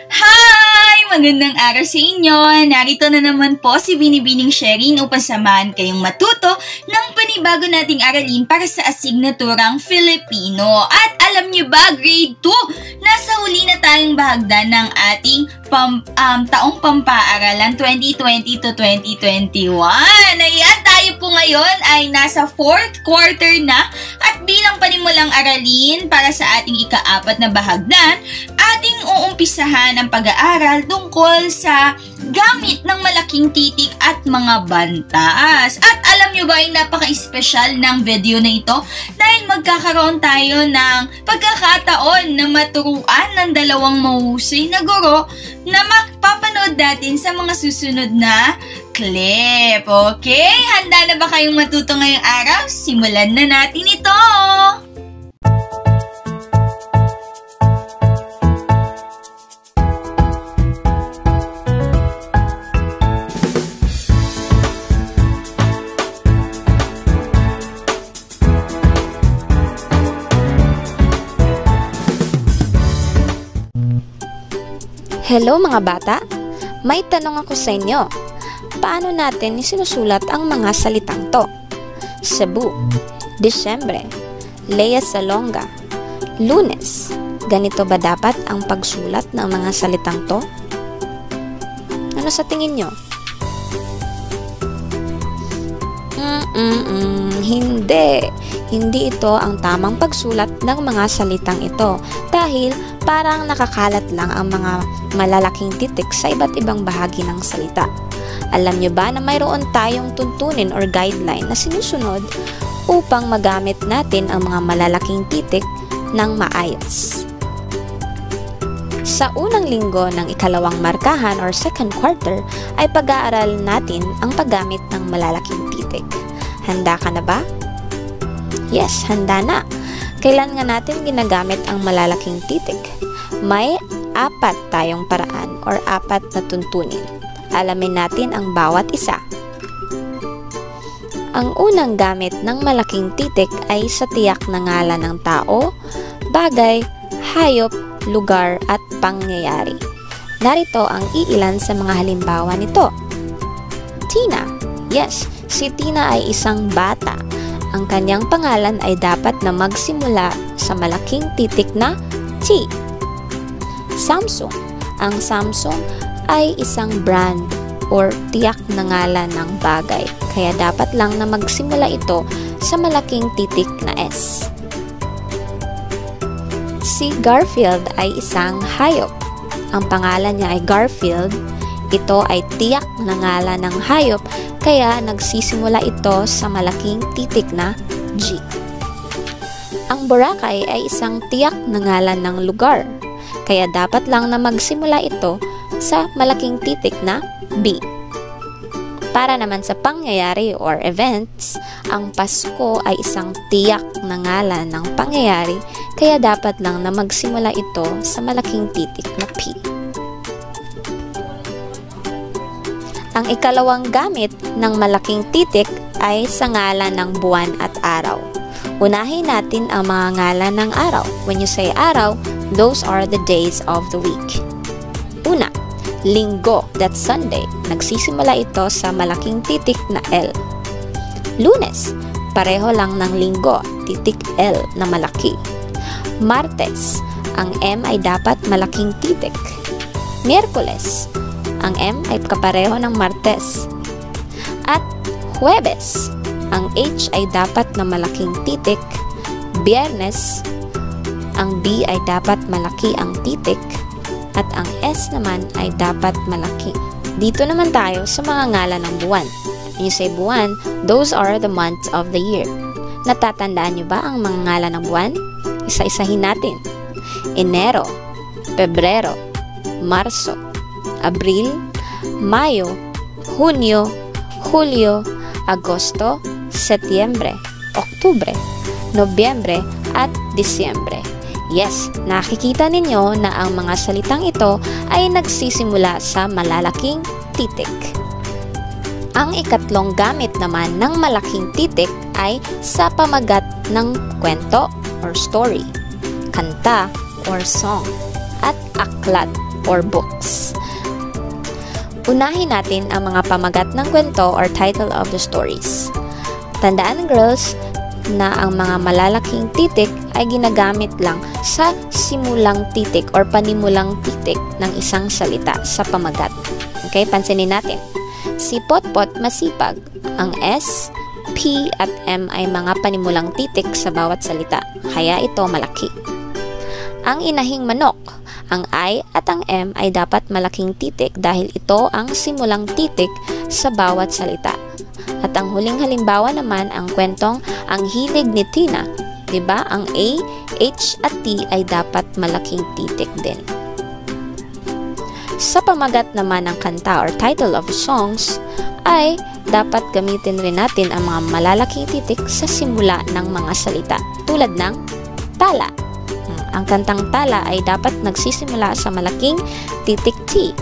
Hi! Magandang araw sa inyo! Narito na naman po si Binibining Sherin upang samahan kayong matuto ng panibago nating aralin para sa asignaturang Filipino. At alam nyo ba, grade 2, nasa huli na tayong bahagdan ng ating taong pampaaralan 2020 to 2021. Ayan, tayo po ngayon ay nasa 4th quarter na at bilang panimulang aralin para sa ating ika-4 na bahagdan, ating uumpisahan ang pag-aaral tungkol sa gamit ng malaking titik at mga bantas. At alam nyo ba yung napaka-espesyal ng video na ito dahil magkakaroon tayo ng pagkakataon na maturuan ng dalawang mahusay na guro na mapapanood natin sa mga susunod na clip. Okay? Handa na ba kayong matuto ngayong araw? Simulan na natin ito! Hello mga bata! May tanong ako sa inyo. Paano natin isinusulat ang mga salitang to? Cebu, Disyembre, Lea Salonga, Lunes. Ganito ba dapat ang pagsulat ng mga salitang to? Ano sa tingin nyo? Hindi. Hindi ito ang tamang pagsulat ng mga salitang ito dahil parang nakakalat lang ang mga malalaking titik sa iba't ibang bahagi ng salita. Alam nyo ba na mayroon tayong tuntunin or guideline na sinusunod upang magamit natin ang mga malalaking titik ng maayos? Sa unang linggo ng ikalawang markahan or second quarter ay pag-aaral natin ang paggamit ng malalaking titik. Handa ka na ba? Yes, handa na. Kailan nga natin ginagamit ang malalaking titik? May 4 tayong paraan or 4 na tuntunin. Alamin natin ang bawat isa. Ang unang gamit ng malaking titik ay sa tiyak na ngalan ng tao, bagay, hayop, lugar at pangyayari. Narito ang iilan sa mga halimbawa nito. Tina. Yes, si Tina ay isang bata. Ang kanyang pangalan ay dapat na magsimula sa malaking titik na T. Samsung. Ang Samsung ay isang brand or tiyak na ngalan ng bagay. Kaya dapat lang na magsimula ito sa malaking titik na S. Si Garfield ay isang hayop. Ang pangalan niya ay Garfield. Ito ay tiyak na ngalan ng hayop kaya nagsisimula ito sa malaking titik na G. Ang Boracay ay isang tiyak na ngalan ng lugar, kaya dapat lang na magsimula ito sa malaking titik na B. Para naman sa pangyayari or events, ang Pasko ay isang tiyak na ngalan ng pangyayari, kaya dapat lang na magsimula ito sa malaking titik na P. Ang ikalawang gamit ng malaking titik ay sa ngalan ng buwan at araw. Unahin natin ang mga ngalan ng araw. When you say araw, those are the days of the week. Una, Linggo, that's Sunday. Nagsisimula ito sa malaking titik na L. Lunes, pareho lang ng linggo, titik L na malaki. Martes, ang M ay dapat malaking titik. Miyerkules, ang M ay kapareho ng Martes. At Huwebes, ang H ay dapat na malaking titik. Biyernes, ang B ay dapat malaki ang titik. At ang S naman ay dapat malaki. Dito naman tayo sa mga ngalan ng buwan. When you say buwan, those are the months of the year. Natatandaan nyo ba ang mga ngalan ng buwan? Isa-isahin natin. Enero, Pebrero, Marso, Abril, Mayo, Hunyo, Hulyo, Agosto, Setyembre, Oktubre, Nobyembre, at Disyembre. Yes, nakikita ninyo na ang mga salitang ito ay nagsisimula sa malalaking titik. Ang ikatlong gamit naman ng malaking titik ay sa pamagat ng kwento or story, kanta or song. at aklat or books. Unahin natin ang mga pamagat ng kwento or title of the stories. Tandaan, girls, na ang mga malalaking titik ay ginagamit lang sa simulang titik or panimulang titik ng isang salita sa pamagat. Okay, pansinin natin. Si Potpot masipag. Ang S, P at M ay mga panimulang titik sa bawat salita, kaya ito malaki. Ang inahing manok. Ang I at ang M ay dapat malaking titik dahil ito ang simulang titik sa bawat salita. At ang huling halimbawa naman ang kwentong Ang Hilig ni Tina. Diba? Ang A, H at T ay dapat malaking titik din. Sa pamagat naman ng kanta or title of songs ay dapat gamitin rin natin ang mga malalaking titik sa simula ng mga salita tulad ng tala. Ang kantang tala ay dapat nagsisimula sa malaking titik T.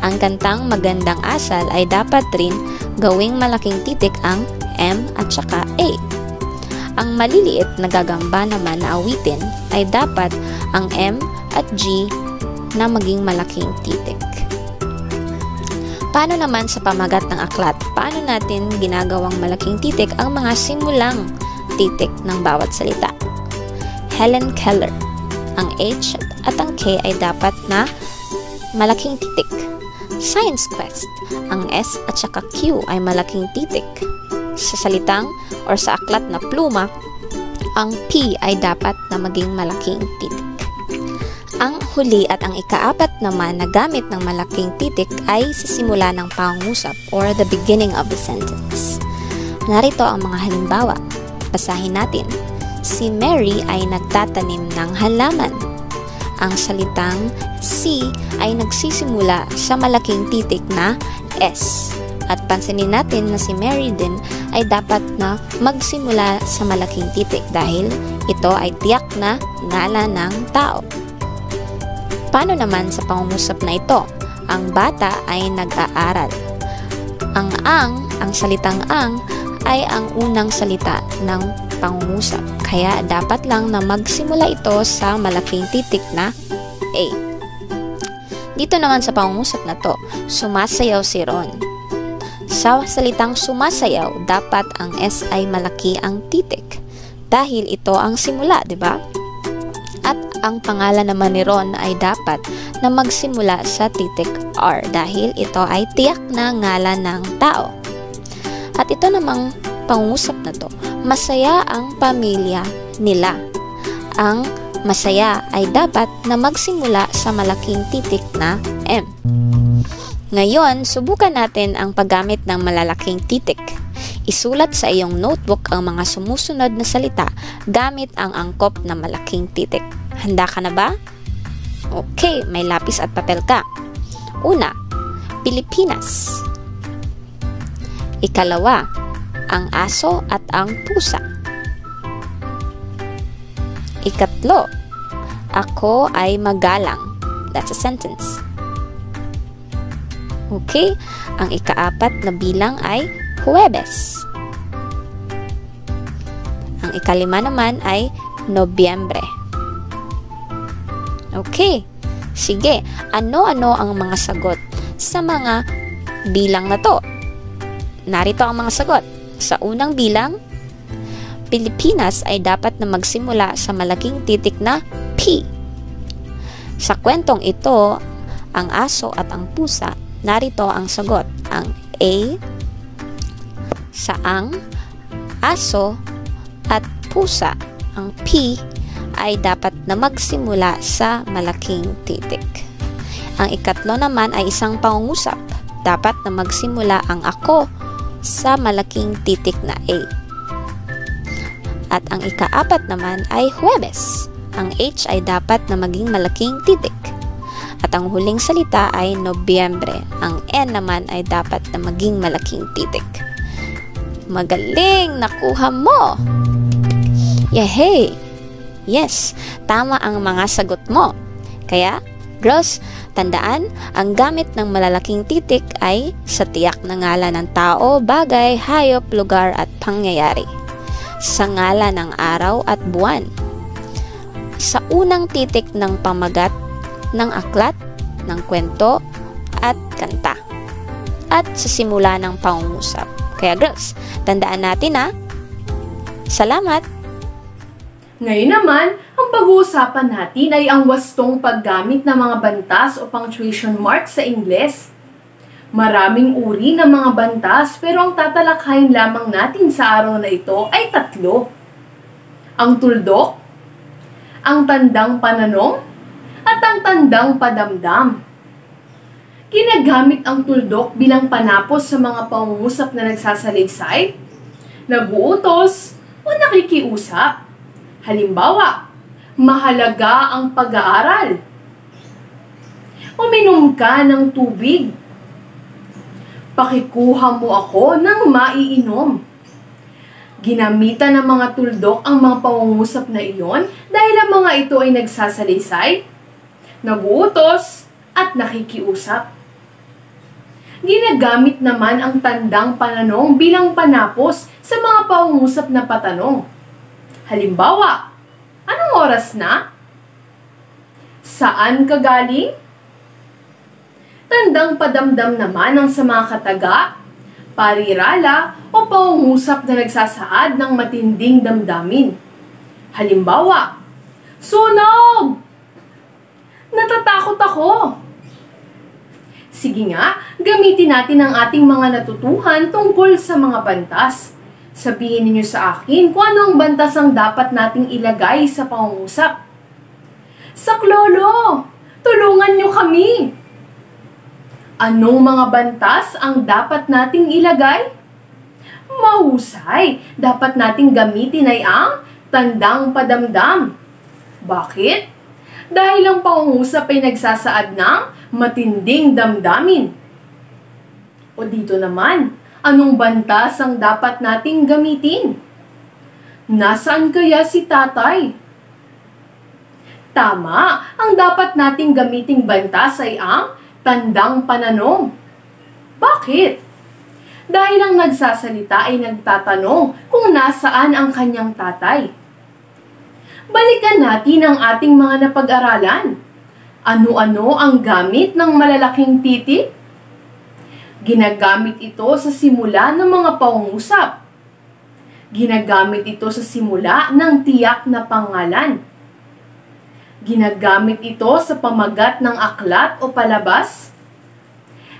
Ang kantang Magandang Asal ay dapat rin gawing malaking titik ang M at saka A. Ang maliliit na gagamba naman na awitin ay dapat ang M at G na maging malaking titik. Paano naman sa pamagat ng aklat? Paano natin ginagawang malaking titik ang mga simulang titik ng bawat salita? Helen Keller. Ang H at ang K ay dapat na malaking titik. Science Quest. Ang S at saka Q ay malaking titik. Sa salitang or sa aklat na pluma, ang P ay dapat na maging malaking titik. Ang huli at ang ikaapat naman na gamit ng malaking titik ay sa simula ng pangungusap or the beginning of the sentence. Narito ang mga halimbawa. Basahin natin. Si Mary ay nagtatanim ng halaman. Ang salitang si ay nagsisimula sa malaking titik na S. At pansinin natin na si Mary din ay dapat na magsimula sa malaking titik dahil ito ay tiyak na ngalan ng tao. Paano naman sa pangungusap na ito? Ang bata ay nag-aaral. Ang salitang ang ay ang unang salita ng pangungusap. Kaya dapat lang na magsimula ito sa malaking titik na A. Dito naman sa pangungusap na to, sumasayaw si Ron. Sa salitang sumasayaw, dapat ang S ay malaki ang titik dahil ito ang simula, di ba? At ang pangalan naman ni Ron ay dapat na magsimula sa titik R dahil ito ay tiyak na ngalan ng tao. At ito namang pangungusap na to, masaya ang pamilya nila. Ang masaya ay dapat na magsimula sa malaking titik na M. Ngayon, subukan natin ang paggamit ng malalaking titik. Isulat sa iyong notebook ang mga sumusunod na salita gamit ang angkop na malaking titik. Handa ka na ba? Okay, may lapis at papel ka. Una, Pilipinas. Ikalawa, ang aso at ang pusa. Ikatlo, ako ay magalang. That's a sentence. Okay, ang ikaapat na bilang ay Huwebes. Ang ikalima naman ay Nobyembre. Okay, sige, ano-ano ang mga sagot sa mga bilang na to? Narito ang mga sagot. Sa unang bilang, Pilipinas ay dapat na magsimula sa malaking titik na P. Sa kwentong ito, ang aso at ang pusa, narito ang sagot. Ang A, sa ang, aso at pusa, ang P ay dapat na magsimula sa malaking titik. Ang ikatlo naman ay isang pangungusap. Dapat na magsimula ang ako sa malaking titik na A. At ang ikaapat naman ay Huwebes. Ang H ay dapat na maging malaking titik. At ang huling salita ay Nobyembre. Ang N naman ay dapat na maging malaking titik. Magaling! Nakuha mo! Yehey! Yes, tama ang mga sagot mo. Kaya, girls, tandaan, ang gamit ng malalaking titik ay sa tiyak na ngalan ng tao, bagay, hayop, lugar at pangyayari. Sa ngalan ng araw at buwan. Sa unang titik ng pamagat ng aklat, ng kwento, at kanta. At sa simula ng pangungusap. Kaya girls, tandaan natin ha. Salamat! Ngayon naman, ang pag-uusapan natin ay ang wastong paggamit ng mga bantas o punctuation marks sa Ingles. Maraming uri ng mga bantas pero ang tatalakayin lamang natin sa araw na ito ay 3. Ang tuldok, ang tandang pananong, at ang tandang padamdam. Ginagamit ang tuldok bilang panapos sa mga pangungusap na nagsasalaysay, naguutos, o nakikiusap. Halimbawa, mahalaga ang pag-aaral. Uminom ka ng tubig. Pakikuha mo ako ng maiinom. Ginamitan ng mga tuldok ang mga pangungusap na iyon dahil ang mga ito ay nagsasalaysay, naguutos, at nakikiusap. Ginagamit naman ang tandang pananong bilang panapos sa mga pangungusap na patanong. Halimbawa, anong oras na? Saan ka galing? Tandang padamdam naman ang sa mga kataga, parirala o pangungusap na nagsasaad ng matinding damdamin. Halimbawa, sunog! Natatakot ako! Sige nga, gamitin natin ang ating mga natutuhan tungkol sa mga bantas. Sabihin ninyo sa akin kung ano ang bantas ang dapat nating ilagay sa pangungusap. Saklolo, tulungan nyo kami! Anong mga bantas ang dapat nating ilagay? Mahusay, dapat nating gamitin ay ang tandang padamdam. Bakit? Dahil ang pangungusap ay nagsasaad ng matinding damdamin. O dito naman, anong bantas ang dapat nating gamitin? Nasaan kaya si tatay? Tama, ang dapat nating gamiting bantas ay ang tandang pananong. Bakit? Dahil ang nagsasalita ay nagtatanong kung nasaan ang kanyang tatay. Balikan natin ang ating mga napag-aralan. Ano-ano ang gamit ng malalaking titik? Ginagamit ito sa simula ng mga pangungusap. Ginagamit ito sa simula ng tiyak na pangalan. Ginagamit ito sa pamagat ng aklat o palabas.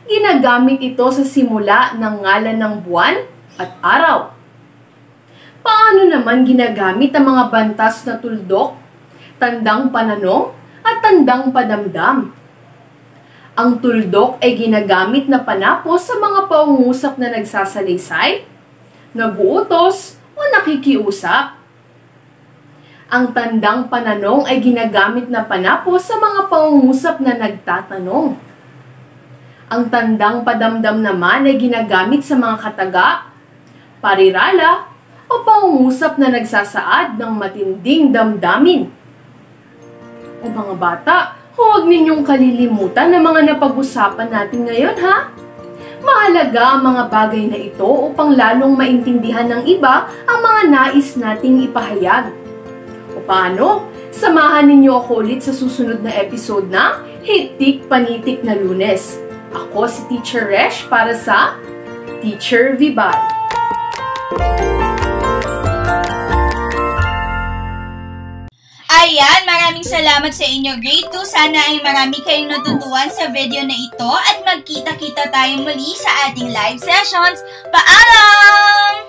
Ginagamit ito sa simula ng ngalan ng buwan at araw. Paano naman ginagamit ang mga bantas na tuldok, tandang pananong, at tandang padamdam? Ang tuldok ay ginagamit na panapos sa mga pangungusap na nagsasalaysay, naguutos, o nakikiusap. Ang tandang pananong ay ginagamit na panapos sa mga pangungusap na nagtatanong. Ang tandang padamdam naman ay ginagamit sa mga kataga, parirala, o pangungusap na nagsasaad ng matinding damdamin. O mga bata, huwag ninyong kalilimutan ang mga napag-usapan natin ngayon ha. Mahalaga ang mga bagay na ito upang lalong maintindihan ng iba ang mga nais nating ipahayag. O paano? Samahan ninyo ako ulit sa susunod na episode ng Hitik Panitik na Lunes. Ako si Teacher Resh para sa Teacher Vibal. Ayan, maraming salamat sa inyo grade 2. Sana ay marami kayong natutuhan sa video na ito at magkita-kita tayo muli sa ating live sessions. Paalam!